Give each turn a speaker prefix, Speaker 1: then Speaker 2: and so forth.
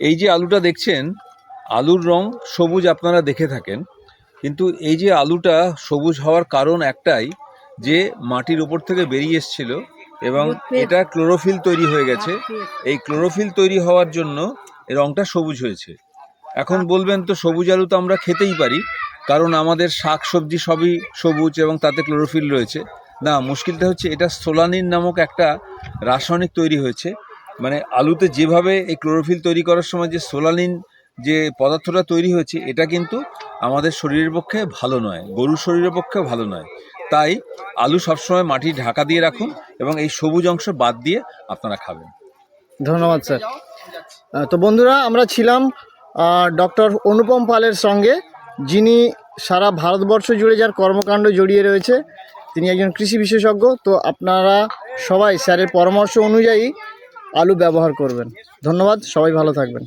Speaker 1: এই যে আলুটা দেখছেন, আলুর রং সবুজ আপনারা দেখে থাকেন, কিন্তু এই যে আলুটা সবুজ হওয়ার কারণ একটাই, যে মাটির উপর থেকে বেরিয়ে এসেছিল এবং এটা ক্লোরোফিল তৈরি হয়ে গেছে। এই ক্লোরোফিল তৈরি হওয়ার জন্য এই রংটা সবুজ হয়েছে। এখন বলবেন তো সবুজ আলু তো আমরা খেতেই পারি, কারণ আমাদের শাক সবজি সবই সবুজ এবং তাতে ক্লোরোফিল রয়েছে। না, মুশকিলটা হচ্ছে এটা সোলানিন নামক একটা রাসায়নিক তৈরি হয়েছে। মানে আলুতে যেভাবে এই ক্লোরোফিল তৈরি করার সময় যে সোলানিন যে পদার্থটা তৈরি হয়েছে, এটা কিন্তু আমাদের শরীরের পক্ষে ভালো নয়, গরুর শরীরের পক্ষে ভালো নয়। তাই আলু সবসময় মাটি ঢাকা দিয়ে রাখুন এবং এই সবুজ অংশ বাদ দিয়ে আপনারা খাবেন।
Speaker 2: ধন্যবাদ স্যার। তো বন্ধুরা, আমরা ছিলাম ডক্টর অনুপম পালের সঙ্গে, যিনি সারা ভারতবর্ষ জুড়ে যার কর্মকাণ্ড জড়িয়ে রয়েছে। তিনি একজন কৃষি বিশেষজ্ঞ। তো আপনারা সবাই স্যারের পরামর্শ অনুযায়ী আলু ব্যবহার করবেন। ধন্যবাদ, সবাই ভালো থাকবেন।